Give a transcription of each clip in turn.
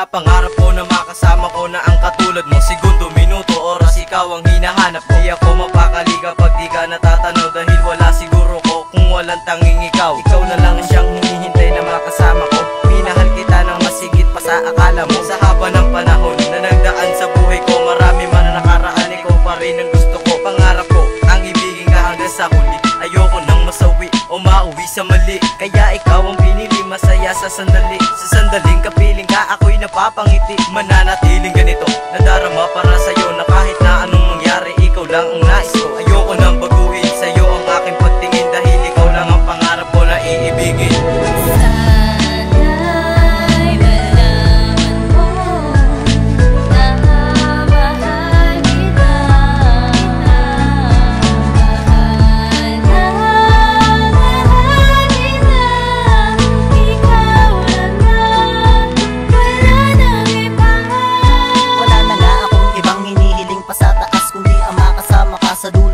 Pinapangarap ko na makasama ko na ang katulad mo. Segundo, minuto, oras, ikaw ang hinahanap ko. Di ako mapakali kapag di ka natatanaw, dahil wala siguro ko kung walang tanging ikaw. Ikaw na lang siyang hinihintay na makasama ko. Minahal kita ng masigit pa sa akala mo. Sa haba ng panahon na nagdaan sa buhay ko, marami man na nakaraan, ikaw pa rin ang gusto ko. Pangarap ko ang ibigin ka hanggang sa huli. Ayoko nang masawi o mauwi sa mali, kaya ikaw ang pinili. Masaya sa sandali, sa sandaling kapiling ka, ako'y napapangiti. Mananatiling ganito, nadarama para sa'yo, na kahit na anong mangyari, ikaw lang ang nais ko. Ayoko nang baguhin sa'yo ang aking pagtingin, dahil ikaw lang ang pangarap ko na iibigin.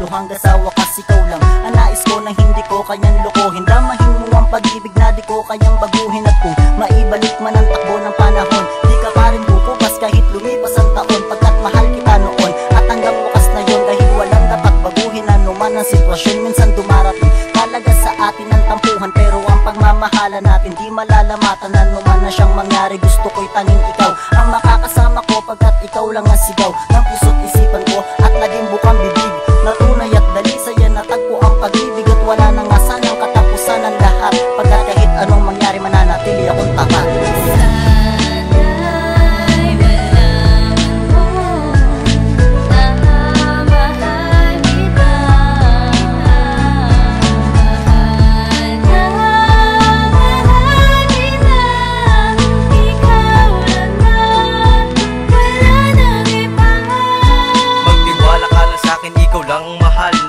Hanggang sa wakas ikaw lang ang nais ko, na hindi ko kayang lokohin. Damahin mo ang pag-ibig na di ko kayang baguhin. At kung maibalik man ang takbo ng panahon, di ka pa rin bubukas kahit lumipas ang taon. Pagkat mahal kita noon at hanggang wakas na yun, dahil walang dapat baguhin. Ano man ang sitwasyon minsan dumarating, talaga sa atin ang tampuhan, pero ang pagmamahala natin di malalamatan. Ano man na siyang mangyari, gusto ko'y tanging ikaw ang makakasama ko, pagkat ikaw lang ang sigaw ng puso't isipan ko at laging bukang bibig. Natunay at dali sa'yo natagpo ang pag-ibig, at wala na nga sanang katapusan ng lahat, pagkat kahit anong mangyari mananatili akong tapat.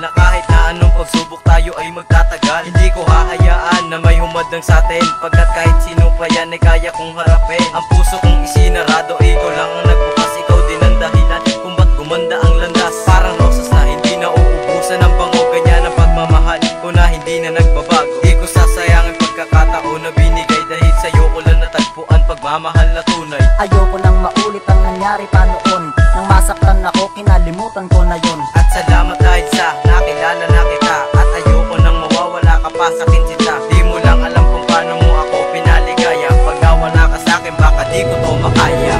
Na kahit na anong pagsubok tayo ay magtatagal, hindi ko hahayaan na may humadlang sa atin, pagkat kahit sino pa yan ay kaya kong harapin. Ang puso kong isinarado, ikaw lang ang nagbukas, ikaw din ang dahilan kung ba't gumanda ang landas. Parang rosas na hindi na uubusan ng bango, ganyan ang pagmamahal ko na hindi na nagbabago. Di ko sasayangin pagkakataon na binigay, dahil sa'yo ko lang natagpuan pagmamahal na tunay. Ayoko nang maulit ang nangyari pa noon, nang masaktan ako, kinalimutan ko na yun. At salamat dahil sa nakilala na kita, at ayoko nang mawawala ka pa sa akin sinta. Di mo lang alam kung paano mo ako pinaligaya, pag nawala ka sa akin baka di ko to makaya.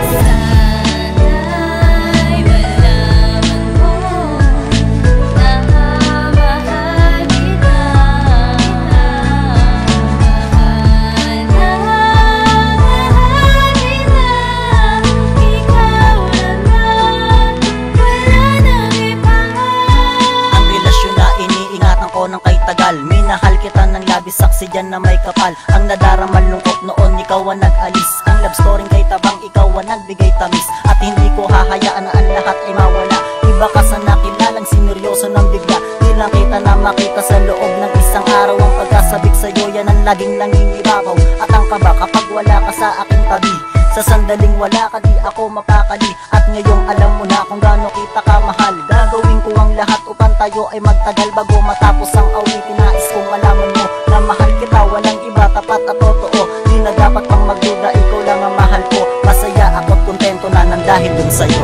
Ng kay tagal, minahal kita ng labis, saksi dyan na may kapal. Ang nadaraman lungkot noon, ikaw ang nag-alis. Ang love story kay tabang, ikaw ang nagbigay tamis. At hindi ko hahayaan na ang lahat ay mawala. Iba ka sa nakilalang sineryoso ng bigla. Di lang kita na makita sa loob ng isang araw. Ang pagkasabik sa'yo, yan ang laging nangingibabaw. At ang kaba kapag wala ka sa aking tabi. Sa sandaling wala ka, di ako mapakali. At ngayong alam mo na kung gaano kita kamahal. Gagawin ko ang lahat upang tayo ay magtagal, bago matapos ang awitin. Nais kong malaman mo na mahal kita, walang iba, tapat at totoo. Di na dapat pang magduda, ikaw lang ang mahal ko. Masaya ako't kontento na nang dahil dun sa'yo.